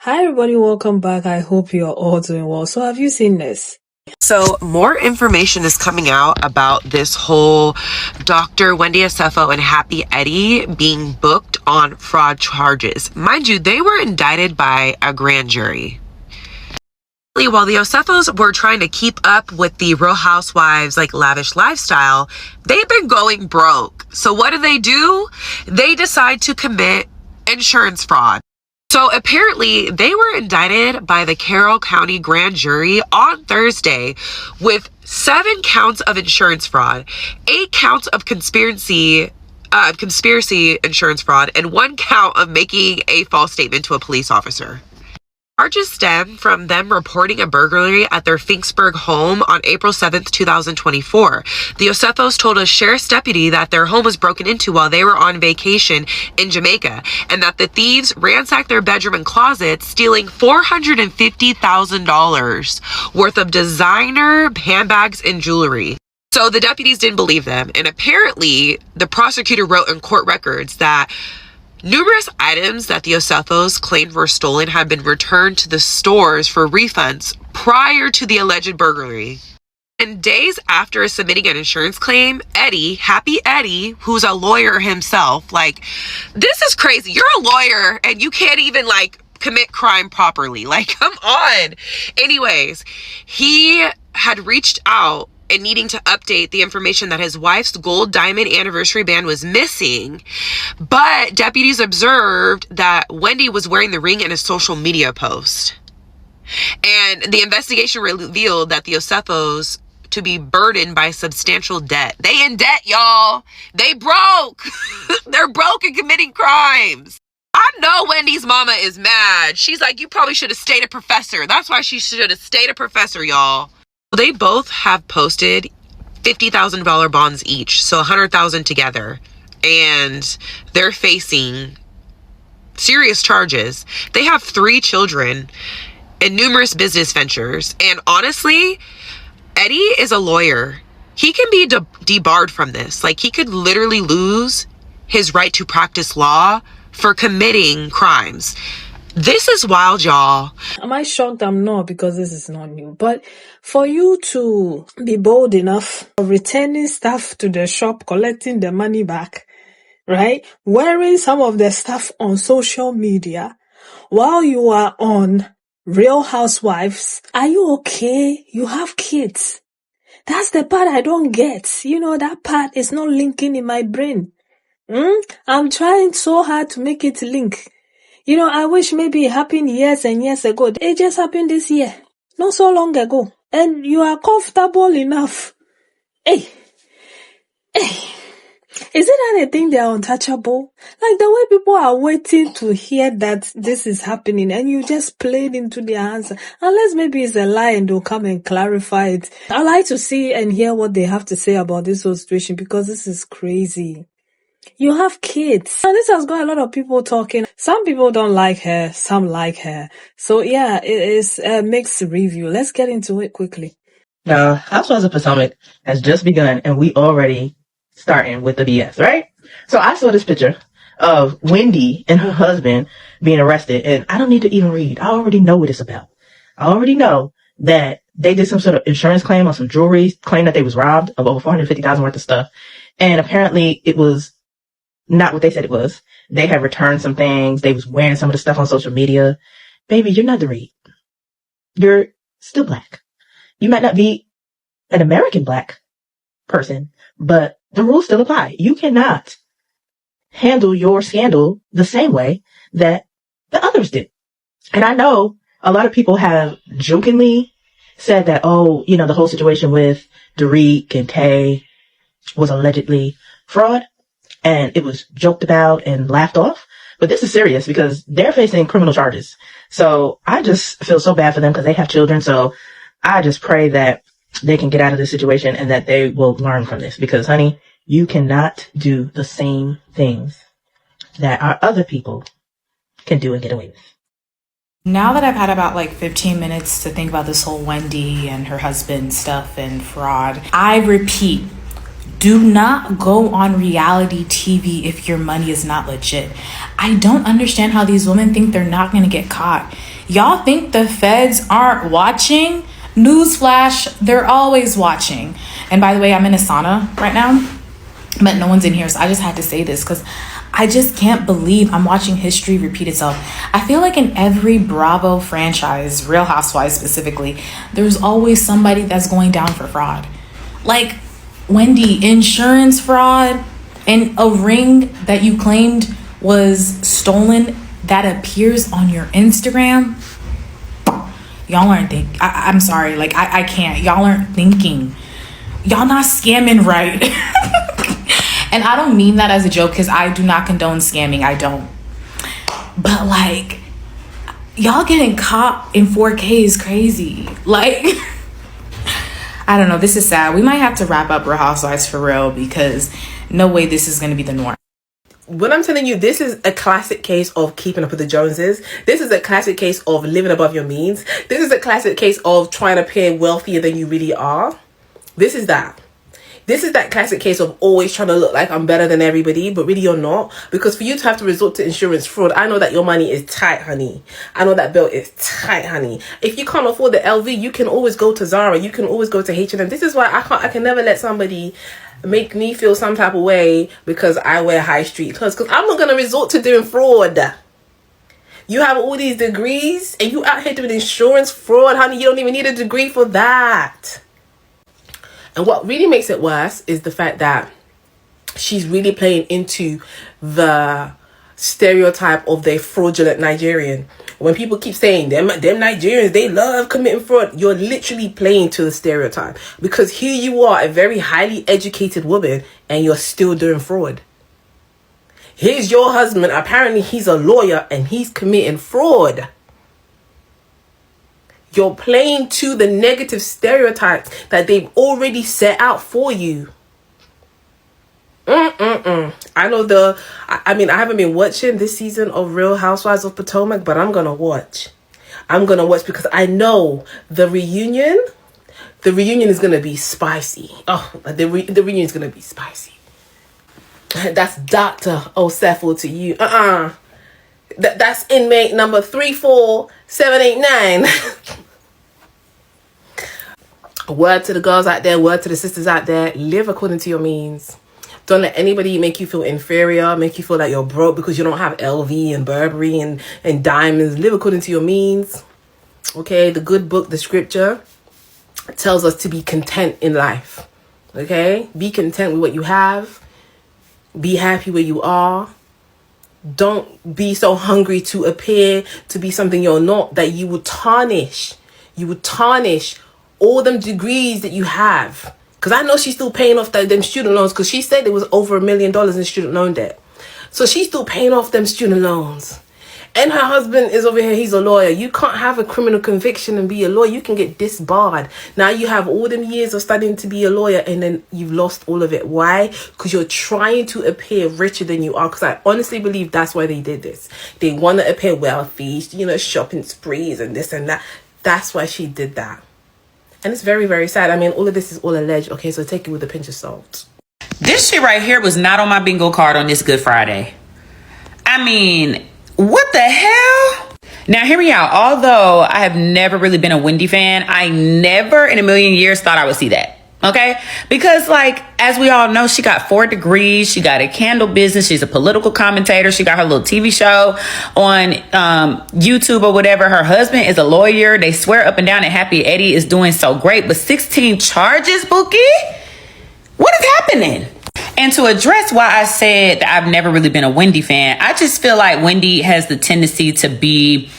Hi everybody, welcome back. I hope you're all doing well. So have you seen this? So more information is coming out about this whole Dr. Wendy Osefo and Happy Eddie being booked on fraud charges. Mind you, they were indicted by a grand jury. While the Osefos were trying to keep up with the Real Housewives lavish lifestyle, they've been going broke. So what do? They decide to commit insurance fraud. So apparently they were indicted by the Carroll County grand jury on Thursday with 7 counts of insurance fraud, 8 counts of conspiracy insurance fraud, and 1 count of making a false statement to a police officer. Charges stem from them reporting a burglary at their Finksburg home on April 7th, 2024. The Osefos told a sheriff's deputy that their home was broken into while they were on vacation in Jamaica, and that the thieves ransacked their bedroom and closet, stealing $450,000 worth of designer handbags and jewelry. So the deputies didn't believe them, and apparently the prosecutor wrote in court records that numerous items that the Osefos claimed were stolen had been returned to the stores for refunds prior to the alleged burglary. And days after submitting an insurance claim, Happy Eddie, who's a lawyer himself, this is crazy. You're a lawyer and you can't even commit crime properly. Come on. Anyways, he had reached out and needing to update the information that his wife's gold diamond anniversary band was missing. But deputies observed that Wendy was wearing the ring in a social media post. And the investigation revealed that the Osefos to be burdened by substantial debt. They in debt, y'all. They broke. They're broke and committing crimes. I know Wendy's mama is mad. She's like, you probably should have stayed a professor. That's why she should have stayed a professor, y'all. They both have posted $50,000 bonds each, so $100,000 together, and they're facing serious charges. They have 3 children and numerous business ventures, and honestly, Eddie is a lawyer. He can be debarred from this. He could literally lose his right to practice law for committing crimes. This is wild, y'all. Am I shocked? I'm not, because this is not new. But for you to be bold enough of returning stuff to the shop, collecting the money back, right? Wearing some of the stuff on social media while you are on Real Housewives. Are you okay? You have kids. That's the part I don't get. That part is not linking in my brain. I'm trying so hard to make it link. I wish maybe it happened years and years ago. It just happened this year, not so long ago. And you are comfortable enough. Hey. Is it that they think they are untouchable? The way people are waiting to hear that this is happening and you just played into their hands. Unless maybe it's a lie and they'll come and clarify it. I like to see and hear what they have to say about this whole situation, because this is crazy. You have kids. And this has got a lot of people talking. Some people don't like her, some like her. So yeah, it is a mixed review. Let's get into it quickly. Now, Housewives of Potomac has just begun and we already starting with the BS, right? So I saw this picture of Wendy and her husband being arrested, and I don't need to even read. I already know what it's about. I already know that they did some sort of insurance claim on some jewelry, claim that they was robbed of over $450,000 worth of stuff. And apparently it was not what they said it was. They had returned some things. They was wearing some of the stuff on social media. Baby, you're not the read. You're still black. You might not be an American black person, but the rules still apply. You cannot handle your scandal the same way that the others did. And I know a lot of people have jokingly said that, the whole situation with Derek and Tay was allegedly fraud. And it was joked about and laughed off. But this is serious because they're facing criminal charges. So I just feel so bad for them because they have children. So I just pray that they can get out of this situation and that they will learn from this. Because, honey, you cannot do the same things that our other people can do and get away with. Now that I've had about 15 minutes to think about this whole Wendy and her husband stuff and fraud, I repeat, Do not go on reality TV if your money is not legit. I don't understand how these women think they're not going to get caught. Y'all think the feds aren't watching? Newsflash, they're always watching. And by the way, I'm in a sauna right now, but no one's in here, so I just had to say this because I just can't believe I'm watching history repeat itself. I feel like in every Bravo franchise, Real Housewives specifically, there's always somebody that's going down for fraud. Like Wendy, insurance fraud, and a ring that you claimed was stolen that appears on your Instagram. Y'all aren't thinking. I'm sorry, like I can't. Y'all aren't thinking. Y'all not scamming right. And I don't mean that as a joke because I do not condone scamming. I don't. But like, y'all getting caught in 4K is crazy. Like, I don't know. This is sad. We might have to wrap up Real Housewives for real because no way this is going to be the norm. When I'm telling you, this is a classic case of keeping up with the Joneses. This is a classic case of living above your means. This is a classic case of trying to appear wealthier than you really are. This is that. This is that classic case of always trying to look like I'm better than everybody, but really you're not. Because for you to have to resort to insurance fraud, I know that your money is tight, honey. I know that bill is tight, honey. If you can't afford the LV, you can always go to Zara. You can always go to H&M. This is why I can never let somebody make me feel some type of way because I wear high street clothes. Because I'm not going to resort to doing fraud. You have all these degrees and you out here doing insurance fraud, honey. You don't even need a degree for that. And what really makes it worse is the fact that she's really playing into the stereotype of the fraudulent Nigerian. When people keep saying them Nigerians, they love committing fraud, you're literally playing to the stereotype. Because here you are, a very highly educated woman, and you're still doing fraud. Here's your husband, apparently he's a lawyer, and he's committing fraud. You're playing to the negative stereotypes that they've already set out for you. I know I mean, I haven't been watching this season of Real Housewives of Potomac, but I'm going to watch. I'm going to watch because I know the reunion is going to be spicy. Oh, the reunion is going to be spicy. That's Dr. Osefo to you. That's inmate number 34789. Word to the girls out there, word to the sisters out there, live according to your means. Don't let anybody make you feel inferior, make you feel like you're broke because you don't have LV and Burberry and diamonds. Live according to your means. Okay, the good book, the scripture, tells us to be content in life. Okay, be content with what you have. Be happy where you are. Don't be so hungry to appear to be something you're not that you would tarnish. You would tarnish all them degrees that you have. Because I know she's still paying off them student loans because she said it was over $1 million in student loan debt. So she's still paying off them student loans. And her husband is over here, he's a lawyer. You can't have a criminal conviction and be a lawyer. You can get disbarred. Now you have all them years of studying to be a lawyer and then you've lost all of it. Why? Because you're trying to appear richer than you are. Because I honestly believe that's why they did this. They want to appear wealthy, shopping sprees and this and that. That's why she did that. And it's very, very sad. I mean, all of this is all alleged. Okay, so take it with a pinch of salt. This shit right here was not on my bingo card on this Good Friday. I mean, what the hell? Now, hear me out. Although I have never really been a Wendy fan, I never in a million years thought I would see that. Okay? Because, like, as we all know, she got 4 degrees. She got a candle business. She's a political commentator. She got her little TV show on YouTube or whatever. Her husband is a lawyer. They swear up and down that Happy Eddie is doing so great. But 16 charges, Bookie? What is happening? And to address why I said that I've never really been a Wendy fan, I just feel like Wendy has the tendency to be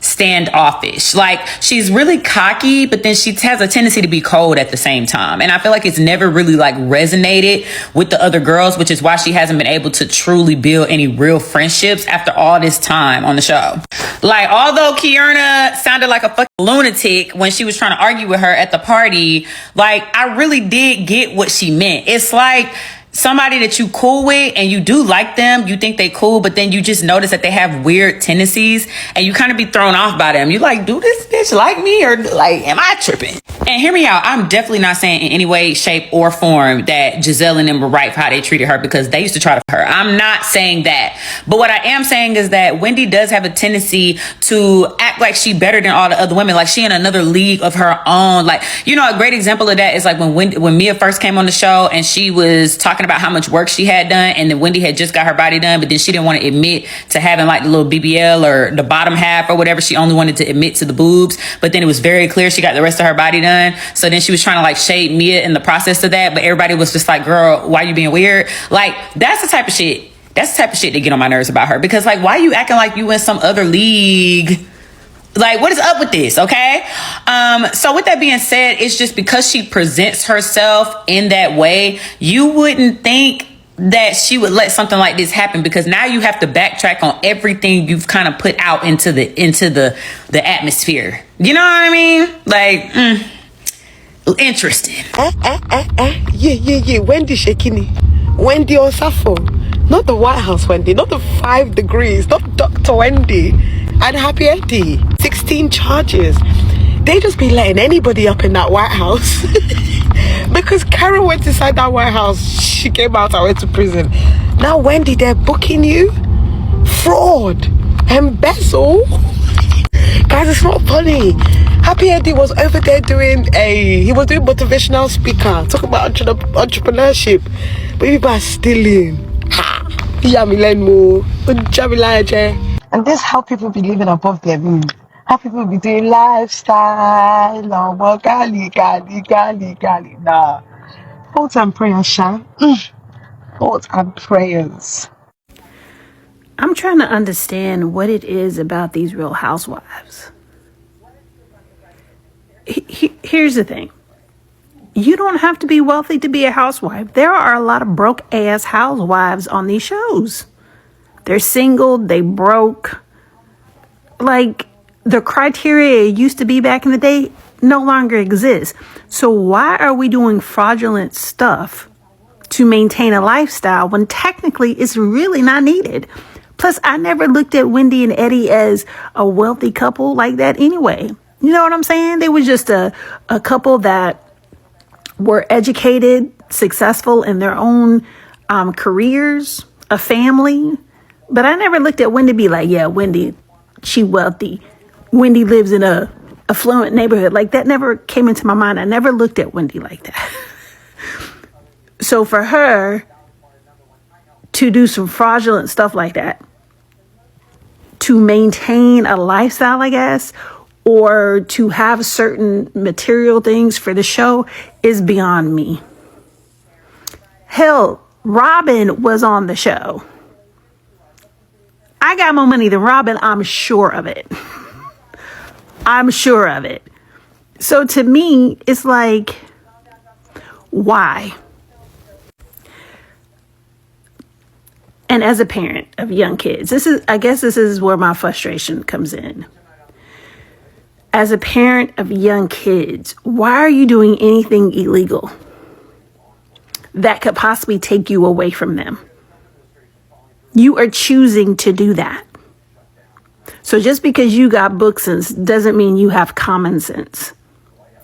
standoffish. Like, she's really cocky, but then she has a tendency to be cold at the same time. And I feel like it's never really like resonated with the other girls, which is why she hasn't been able to truly build any real friendships after all this time on the show. Like, although Kierna sounded like a fucking lunatic when she was trying to argue with her at the party, like, I really did get what she meant. It's like somebody that you cool with and you do like them, you think they cool, but then you just notice that they have weird tendencies and you kind of be thrown off by them. You like, do this bitch like me or like, am I tripping? And hear me out. I'm definitely not saying in any way, shape, or form that Giselle and them were right for how they treated her, because they used to try to her. I'm not saying that. But what I am saying is that Wendy does have a tendency to act like she better than all the other women. Like she in another league of her own. Like, you know, a great example of that is like when Mia first came on the show and she was talking about how much work she had done, and then Wendy had just got her body done, but then she didn't want to admit to having like the little BBL or the bottom half or whatever. She only wanted to admit to the boobs, but then it was very clear she got the rest of her body done. So then she was trying to like shade Mia in the process of that, but everybody was just like, girl, why you being weird? Like, that's the type of shit that get on my nerves about her, because like, why you acting like you in some other league? Like, what is up with this? Okay. So with that being said, it's just because she presents herself in that way, you wouldn't think that she would let something like this happen, because now you have to backtrack on everything you've kind of put out into the atmosphere. You know what I mean? Like, interesting. Yeah. Wendy Shekini. Wendy Osefo. Not the White House Wendy. Not the 5 degrees. Not Dr. Wendy. And Happy Eddie. 16 charges. They just be letting anybody up in that White House. Because Karen went inside that White House. She came out and went to prison. Now, Wendy, they're booking you. Fraud. Embezzle. Guys, it's not funny. Happy Eddie was over there doing motivational speaker, talking about entrepreneurship. But people are stealing. And this is how people be living above their means. How people be doing lifestyle. Nah. Thoughts and prayers, Sha. Thoughts and prayers. I'm trying to understand what it is about these Real Housewives. Here's the thing. You don't have to be wealthy to be a housewife. There are a lot of broke ass housewives on these shows. They're single, they broke. Like, the criteria it used to be back in the day no longer exists. So why are we doing fraudulent stuff to maintain a lifestyle when technically it's really not needed? Plus, I never looked at Wendy and Eddie as a wealthy couple like that anyway. You know what I'm saying? They were just a couple that were educated, successful in their own careers, a family. But I never looked at Wendy be like, yeah, Wendy, she wealthy. Wendy lives in a affluent neighborhood. Like, that never came into my mind. I never looked at Wendy like that. So for her to do some fraudulent stuff like that, to maintain a lifestyle, I guess, or to have certain material things for the show, is beyond me. Hell, Robin was on the show. I got more money than Robin, I'm sure of it. I'm sure of it. So to me, it's like, why? And as a parent of young kids, I guess this is where my frustration comes in. As a parent of young kids, why are you doing anything illegal that could possibly take you away from them? You are choosing to do that. So just because you got book sense doesn't mean you have common sense.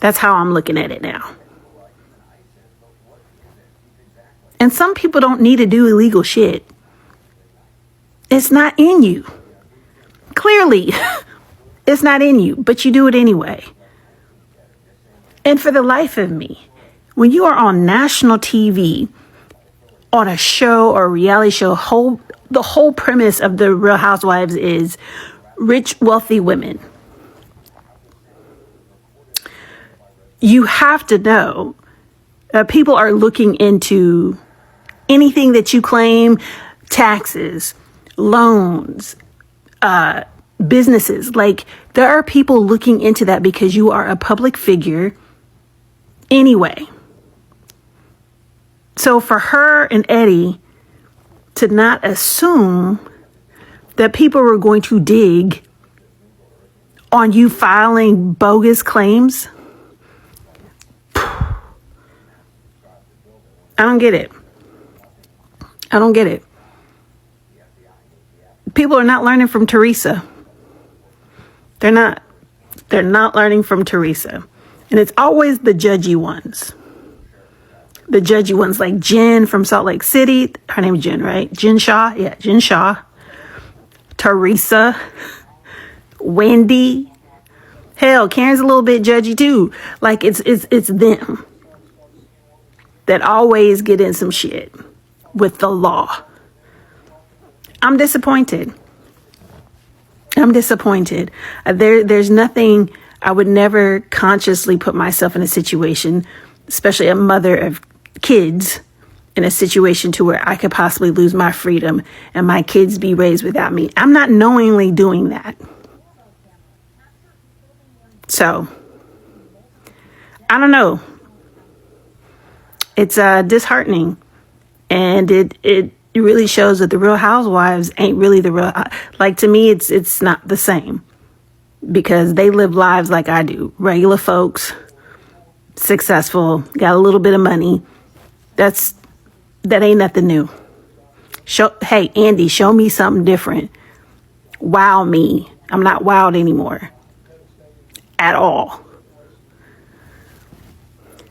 That's how I'm looking at it now. And some people don't need to do illegal shit. It's not in you. Clearly, it's not in you, but you do it anyway. And for the life of me, when you are on national TV, on a show or a reality show, the whole premise of the Real Housewives is rich, wealthy women. You have to know people are looking into anything that you claim, taxes, loans, businesses. Like, there are people looking into that because you are a public figure anyway. So for her and Eddie to not assume that people were going to dig on you filing bogus claims, I don't get it. I don't get it. People are not learning from Teresa. They're not learning from Teresa. And it's always the judgy ones. The judgy ones like Jen from Salt Lake City. Her name is Jen, right? Jen Shaw. Yeah, Jen Shaw. Teresa. Wendy. Hell, Karen's a little bit judgy too. Like it's them that always get in some shit with the law. I'm disappointed. There's nothing. I would never consciously put myself in a situation, especially a mother of kids, in a situation to where I could possibly lose my freedom and my kids be raised without me. I'm not knowingly doing that. So, I don't know. It's disheartening. And it really shows that the Real Housewives ain't really the real. Like, to me, it's not the same. Because they live lives like I do. Regular folks, successful, got a little bit of money. That ain't nothing new. Hey, Andy, show me something different. Wow me. I'm not wowed anymore. At all.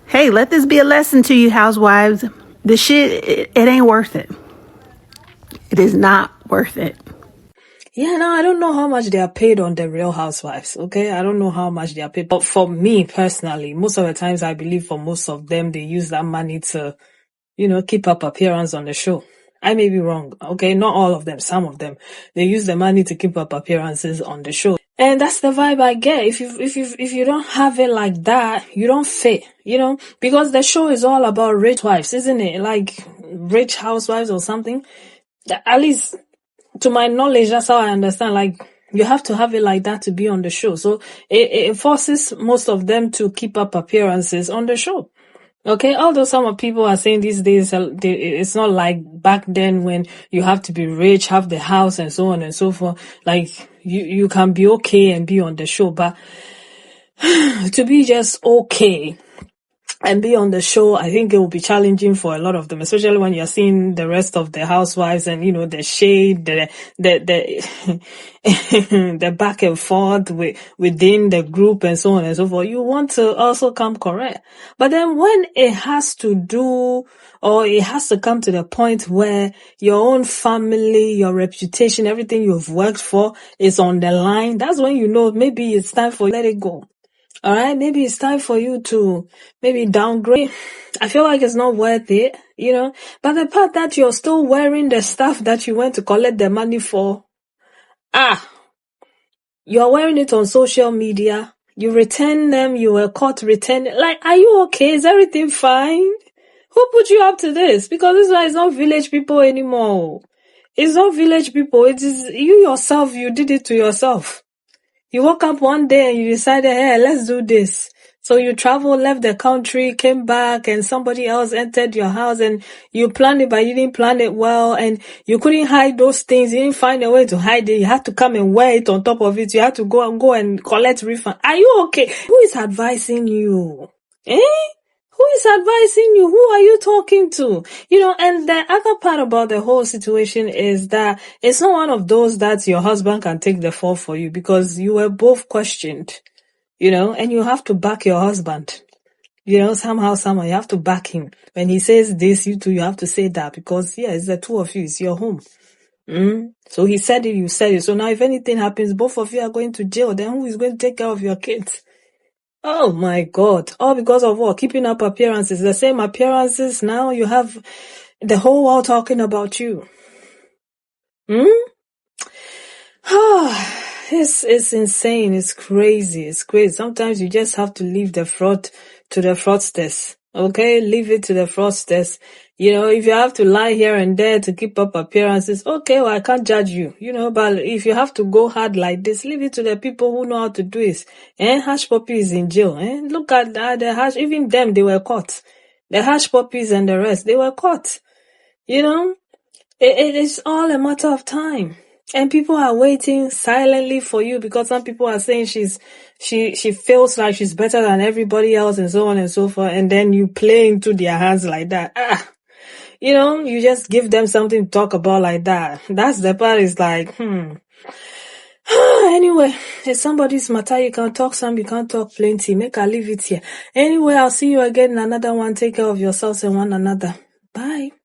Hey, let this be a lesson to you, housewives. The shit, it ain't worth it. It is not worth it. Yeah, no, I don't know how much they are paid on the Real Housewives, okay? I don't know how much they are paid. But for me, personally, most of the times I believe for most of them, they use that money to, keep up appearance on the show. I may be wrong, okay? Not all of them, some of them. They use the money to keep up appearances on the show. And that's the vibe I get. If you don't have it like that, you don't fit, because the show is all about rich wives, isn't it? Like Rich Housewives or something. At least to my knowledge, that's how I understand. Like, you have to have it like that to be on the show. So it forces most of them to keep up appearances on the show. Okay, although some people are saying these days it's not like back then when you have to be rich, have the house and so on and so forth. Like you can be okay and be on the show, but to be just okay and be on the show, I think it will be challenging for a lot of them, especially when you're seeing the rest of the housewives and, the shade, the the back and forth within the group and so on and so forth. You want to also come correct. But then when it has to do, or it has to come to the point where your own family, your reputation, everything you've worked for is on the line, that's when maybe it's time for you to let it go. All right, maybe it's time for you to maybe downgrade. I feel like it's not worth it, But the part that you're still wearing the stuff that you went to collect the money for, you're wearing it on social media. You return them. You were caught returning. Like, are you okay? Is everything fine? Who put you up to this? Because this one is not village people anymore. It's not village people. It is you yourself. You did it to yourself. You woke up one day and you decided, hey, let's do this. So you traveled, left the country, came back, and somebody else entered your house and you planned it, but you didn't plan it well, and you couldn't hide those things. You didn't find a way to hide it. You had to come and wear it on top of it. You had to go and collect refund. Are you okay? Who is advising you? Who is advising you? Who are you talking to? And the other part about the whole situation is that it's not one of those that your husband can take the fall for you, because you were both questioned, and you have to back your husband. Somehow you have to back him. When he says this, you have to say that, because it's the two of you, it's your home. So he said it, you said it. So now if anything happens, both of you are going to jail. Then who is going to take care of your kids? Oh my God. All because of what? Keeping up appearances. The same appearances. Now you have the whole world talking about you. It's insane. It's crazy. It's crazy. Sometimes you just have to leave the fraud to the fraudsters. Okay? Leave it to the fraudsters. If you have to lie here and there to keep up appearances, okay, well, I can't judge you, but if you have to go hard like this, leave it to the people who know how to do it. Hush Puppy is in jail. Look at the Hush, even them, they were caught. The Hush Puppies and the rest, they were caught. It is all a matter of time. And people are waiting silently for you, because some people are saying she feels like she's better than everybody else and so on and so forth. And then you play into their hands like that. You just give them something to talk about like that. That's the part is like, Anyway, it's somebody's matter. You can talk some, you can't talk plenty. Make I leave it here. Anyway, I'll see you again in another one. Take care of yourselves and one another. Bye.